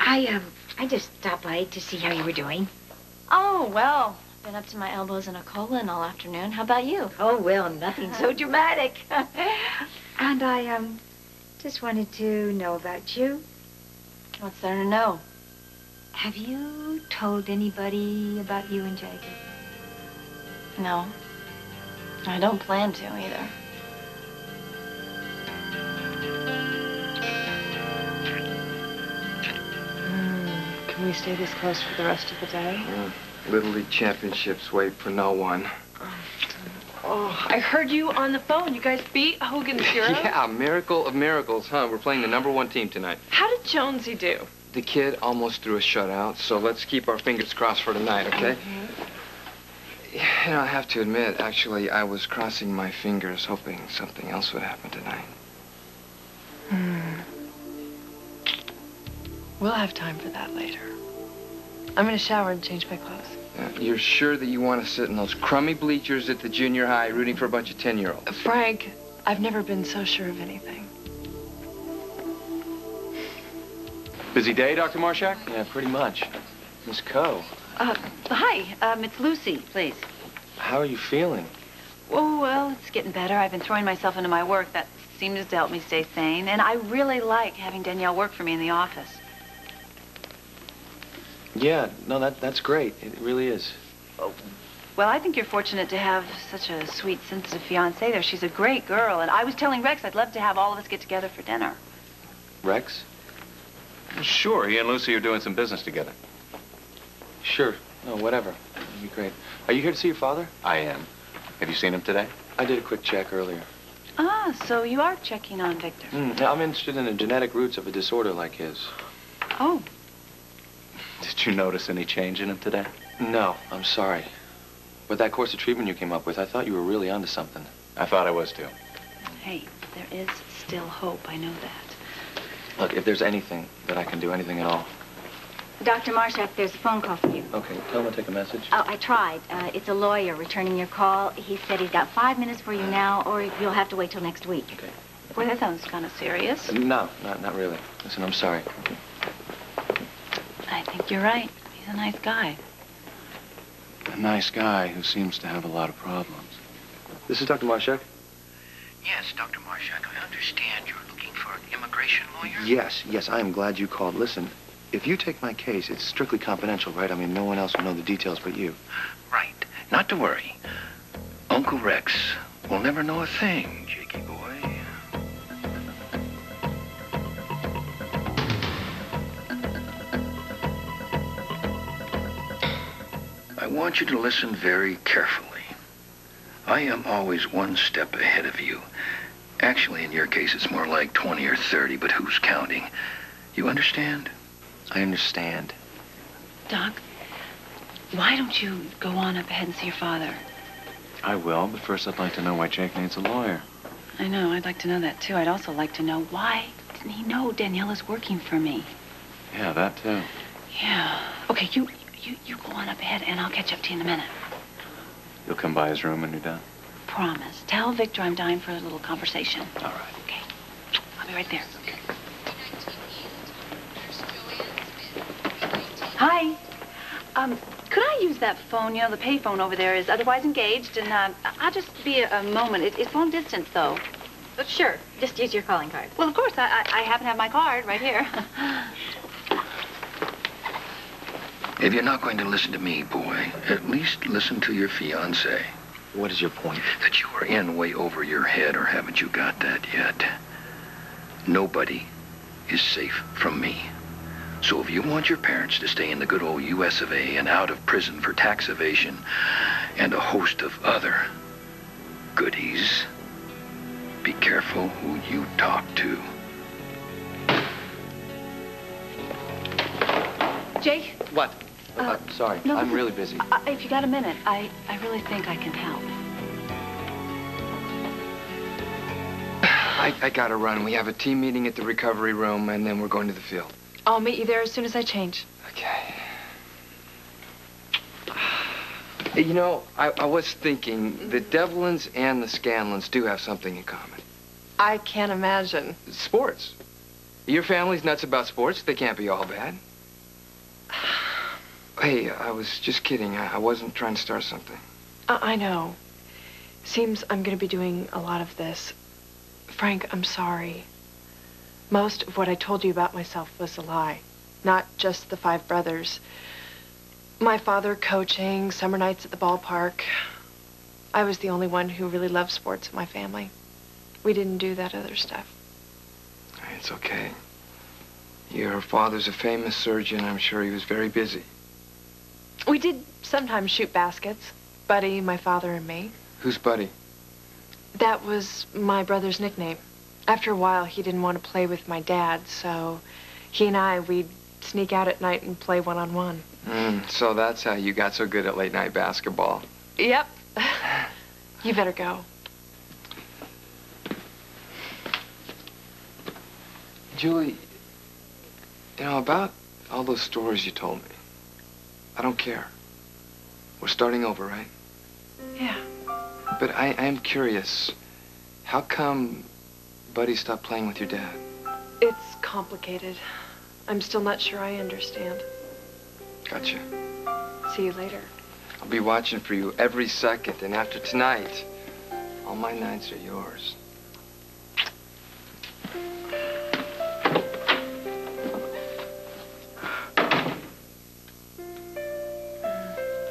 I just stopped by to see how you were doing. Oh, well, been up to my elbows in a colon all afternoon. How about you? Oh, well, nothing so dramatic. And I, just wanted to know about you. What's there to know? Have you told anybody about you and Jacob? No. I don't plan to either. Can we stay this close for the rest of the day? Little League Championships wait for no one. Oh, I heard you on the phone. You guys beat Hogan's Heroes? Yeah, miracle of miracles, huh? We're playing the '1 team tonight. How did Jonesy do? The kid almost threw a shutout, so let's keep our fingers crossed for tonight, okay? You know, I have to admit, actually, I was crossing my fingers hoping something else would happen tonight. We'll have time for that later. I'm gonna shower and change my clothes. You're sure that you want to sit in those crummy bleachers at the junior high rooting for a bunch of 10-year-olds? Frank, I've never been so sure of anything. Busy day, Dr. Marshak? Yeah, pretty much. Miss Coe. Hi, it's Lucy, please. How are you feeling? Oh, well, it's getting better. I've been throwing myself into my work. That seems to help me stay sane. And I really like having Danielle work for me in the office. Yeah, no, that's great. It really is. Oh, well, I think you're fortunate to have such a sweet, sensitive fiancée there. She's a great girl. And I was telling Rex I'd love to have all of us get together for dinner. Rex? Sure, he and Lucy are doing some business together. Sure. No, whatever. That'd be great. Are you here to see your father? I am. Have you seen him today? I did a quick check earlier. Ah, so you are checking on Victor. Yeah, I'm interested in the genetic roots of a disorder like his. Oh. Did you notice any change in him today? No, I'm sorry. But that course of treatment you came up with, I thought you were really onto something. I thought I was too. Hey, there is still hope. I know that. Look, if there's anything that I can do, anything at all. Dr. Marshak, there's a phone call for you. Okay, tell him to take a message. Oh, I tried. It's a lawyer returning your call. He said he's got 5 minutes for you now, or you'll have to wait till next week. Okay. Boy, that sounds kind of serious. No, not really. Listen, I'm sorry. I think you're right. He's a nice guy. A nice guy who seems to have a lot of problems. This is Dr. Marshak? Yes, Dr. Marshak, I understand you're looking for an immigration lawyer? Yes, I am glad you called. Listen, if you take my case, it's strictly confidential, right? I mean, no one else will know the details but you. Right. Not to worry. Uncle Rex will never know a thing, Jakey boy. I want you to listen very carefully. I am always one step ahead of you. Actually, in your case, it's more like 20 or 30, but who's counting? You understand? I understand. Doc, why don't you go on up ahead and see your father? I will, but first I'd like to know why Jake needs a lawyer. I know. I'd like to know that, too. I'd also like to know why didn't he know Danielle is working for me? Yeah, that too. Yeah. Okay, you go on up ahead, and I'll catch up to you in a minute. You'll come by his room when you're done? Promise. Tell Victor I'm dying for a little conversation. All right. Okay. I'll be right there. Okay. Hi. Could I use that phone? You know, the pay phone over there is otherwise engaged, and I'll just be a moment. It's long distance, though. Sure. Just use your calling card. Well, of course. I happen to have my card right here. If you're not going to listen to me, boy, at least listen to your fiancé. What is your point? That you are in way over your head, or haven't you got that yet? Nobody is safe from me. So if you want your parents to stay in the good old US of A and out of prison for tax evasion and a host of other goodies, be careful who you talk to. Jake? What? Sorry, no, I'm really busy. If you got a minute, I really think I can help. I gotta run. We have a team meeting at the recovery room, and then we're going to the field. I'll meet you there as soon as I change. Okay. You know, I was thinking the Devlins and the Scanlons do have something in common. I can't imagine. Sports. Your family's nuts about sports. They can't be all bad. Hey, I was just kidding. I wasn't trying to start something. I know. Seems I'm going to be doing a lot of this. Frank, I'm sorry. Most of what I told you about myself was a lie. Not just the 5 brothers. My father coaching, summer nights at the ballpark. I was the only one who really loved sports in my family. We didn't do that other stuff. It's okay. Your father's a famous surgeon. I'm sure he was very busy. We did sometimes shoot baskets. Buddy, my father, and me. Who's Buddy? That was my brother's nickname. After a while, he didn't want to play with my dad, so he and we'd sneak out at night and play one-on-one. So that's how you got so good at late-night basketball. Yep. You better go. Julie, you know, about all those stories you told me, I don't care. We're starting over, right? Yeah. But I am curious. How come Buddy stopped playing with your dad? It's complicated. I'm still not sure I understand. Gotcha. See you later. I'll be watching for you every second, and after tonight, all my nights are yours.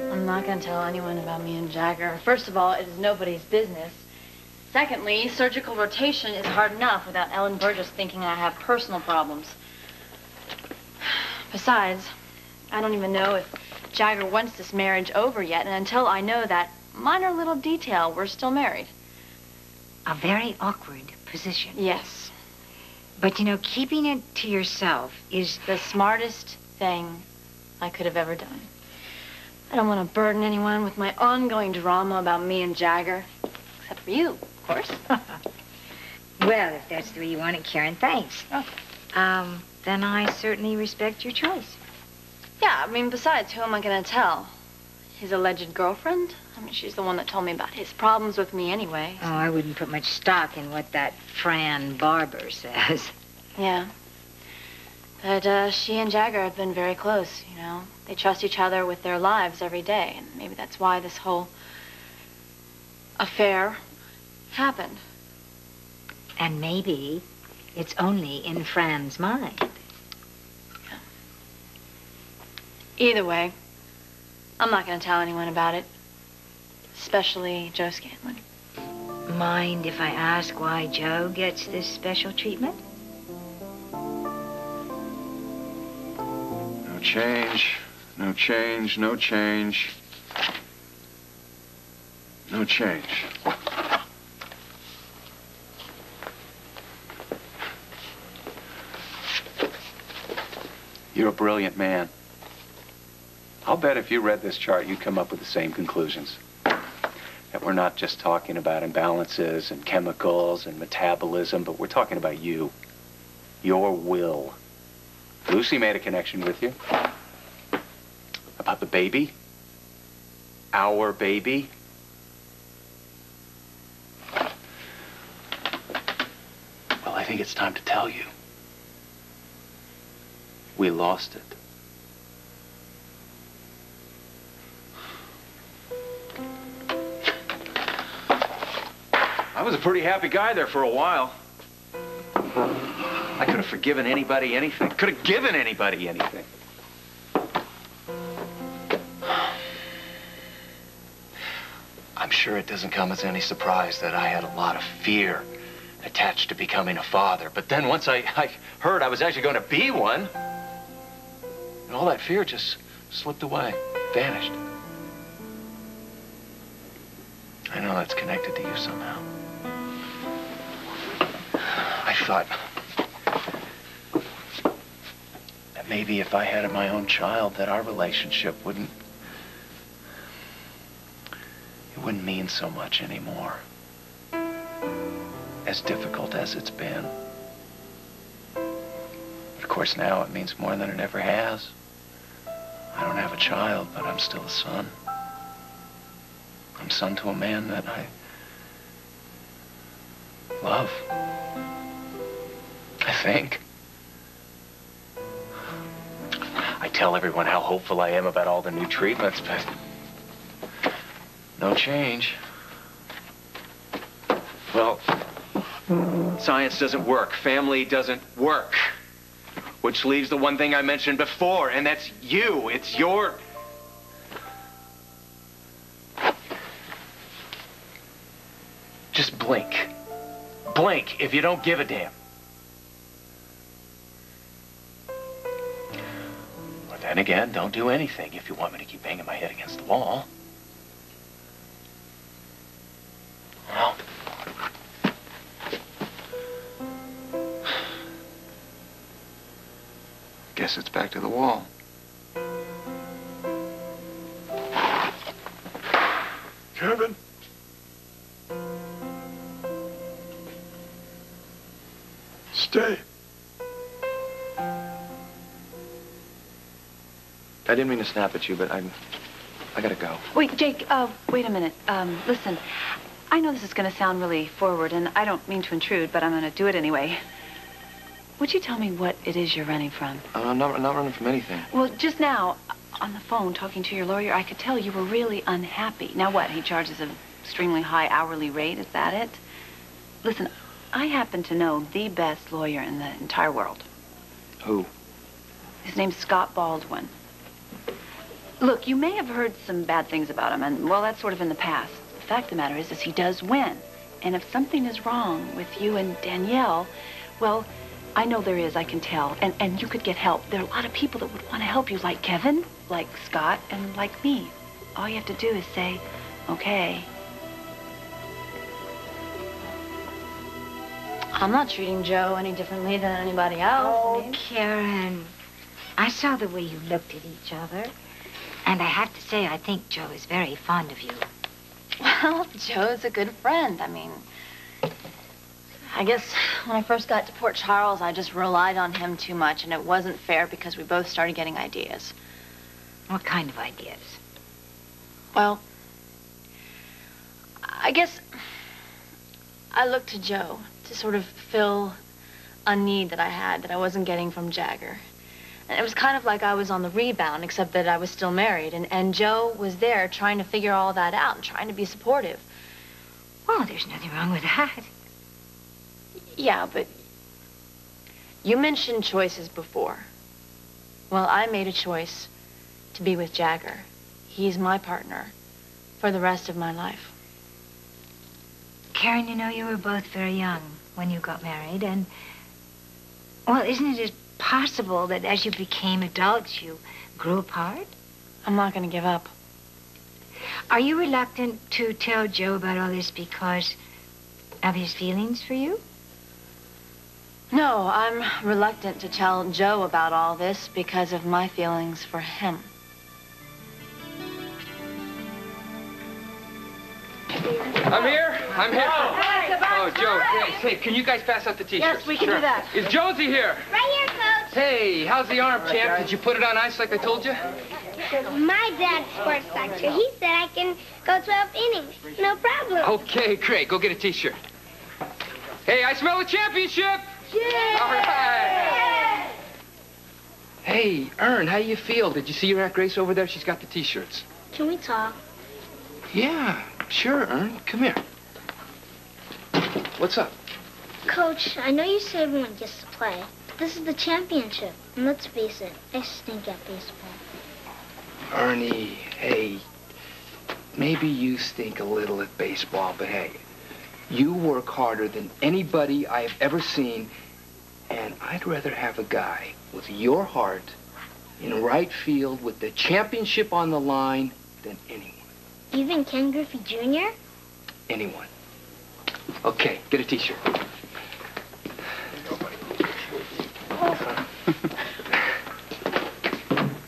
I'm not going to tell anyone about me and Jagger. First of all, it is nobody's business. Secondly, surgical rotation is hard enough without Ellen Burgess thinking I have personal problems. Besides, I don't even know if Jagger wants this marriage over yet, and until I know that minor little detail, we're still married. A very awkward position. Yes. But, you know, keeping it to yourself is... The smartest thing I could have ever done. I don't want to burden anyone with my ongoing drama about me and Jagger. Except for you, of course. Well, if that's the way you want it, Karen, thanks. Oh. Then I certainly respect your choice. Yeah, I mean, besides, who am I going to tell? His alleged girlfriend? I mean, she's the one that told me about his problems with me anyway. Oh, I wouldn't put much stock in what that Fran Barber says. Yeah. But she and Jagger have been very close, you know. They trust each other with their lives every day, and maybe that's why this whole affair happened. And maybe it's only in Fran's mind. Either way, I'm not going to tell anyone about it, especially Joe Scanlon. Mind if I ask why Joe gets this special treatment? No change, no change, no change. No change. You're a brilliant man. I'll bet if you read this chart, you'd come up with the same conclusions. That we're not just talking about imbalances and chemicals and metabolism, but we're talking about you. Your will. Lucy made a connection with you. About the baby. Our baby. Well, I think it's time to tell you. We lost it. I was a pretty happy guy there for a while. I could have forgiven anybody anything. Could have given anybody anything. I'm sure it doesn't come as any surprise that I had a lot of fear attached to becoming a father. But then once I heard I was actually going to be one, and all that fear just slipped away, vanished. I know that's connected to you somehow. I thought that maybe if I had my own child, that our relationship wouldn't mean so much anymore. As difficult as it's been. But of course now it means more than it ever has. I don't have a child, but I'm still a son. I'm son to a man that I love. I think. I tell tell everyone how hopeful I am about all the new treatments, but no change. Well, science doesn't work. Family doesn't work. Which leaves the one thing I mentioned before, and that's you. It's your... Just blink. Blink if you don't give a damn. But then again, don't do anything if you want me to keep banging my head against the wall. Well... Guess it's back to the wall. Kevin? Stay. I didn't mean to snap at you, but I gotta go. Wait, Jake, wait a minute. Listen, I know this is going to sound really forward, and I don't mean to intrude, but I'm going to do it anyway. Would you tell me what it is you're running from? I'm not running from anything. Well, just now, on the phone, talking to your lawyer, I could tell you were really unhappy. Now what, he charges an extremely high hourly rate, is that it? Listen, I happen to know the best lawyer in the entire world. Who? His name's Scott Baldwin. Look, you may have heard some bad things about him, and, well, that's sort of in the past. The fact of the matter is he does win. And if something is wrong with you and Danielle, well, I know there is, I can tell. And you could get help. There are a lot of people that would want to help you, like Kevin, like Scott, and like me. All you have to do is say, okay. I'm not treating Joe any differently than anybody else. Oh, Karen, I saw the way you looked at each other. And I have to say, I think Joe is very fond of you. Well, Joe's a good friend. I mean, I guess when I first got to Port Charles, I just relied on him too much, and it wasn't fair because we both started getting ideas. What kind of ideas? Well, I guess I looked to Joe to sort of fill a need that I had that I wasn't getting from Jagger. And it was kind of like I was on the rebound, except that I was still married. And Joe was there trying to figure all that out and trying to be supportive. Well, there's nothing wrong with that. Yeah, but you mentioned choices before. Well, I made a choice to be with Jagger. He's my partner for the rest of my life. Karen, you know, you were both very young when you got married, and, well, isn't it possible that as you became adults, you grew apart? I'm not going to give up. Are you reluctant to tell Joe about all this because of his feelings for you? No, I'm reluctant to tell Joe about all this because of my feelings for him. I'm here. I'm here. Oh, Joe, hey, can you guys pass out the T-shirts? Yes, we can do that. Is Josie here? Right here, Coach. Hey, how's the arm, champ? Did you put it on ice like I told you? My dad's sports doctor. He said I can go 12 innings. No problem. Okay, great. Go get a T-shirt. Hey, I smell a championship. Yeah. All right. Hey, Ern, how you feel? Did you see your Aunt Grace over there? She's got the T-shirts. Can we talk? Yeah, sure, Ern. Come here. What's up? Coach, I know you say everyone gets to play, but this is the championship. And let's face it, I stink at baseball. Ernie, hey, maybe you stink a little at baseball, but hey, you work harder than anybody I've ever seen, and I'd rather have a guy with your heart in right field with the championship on the line than anyone. Even Ken Griffey Jr.? Anyone. Okay, get a T-shirt.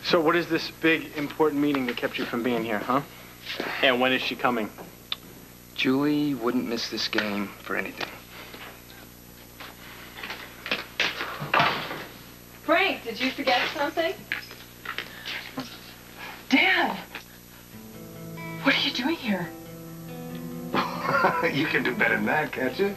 So what is this big, important meeting that kept you from being here, huh? And when is she coming? Julie wouldn't miss this game for anything. Frank, did you forget something? Dad! What are you doing here? You can do better than that, can't you?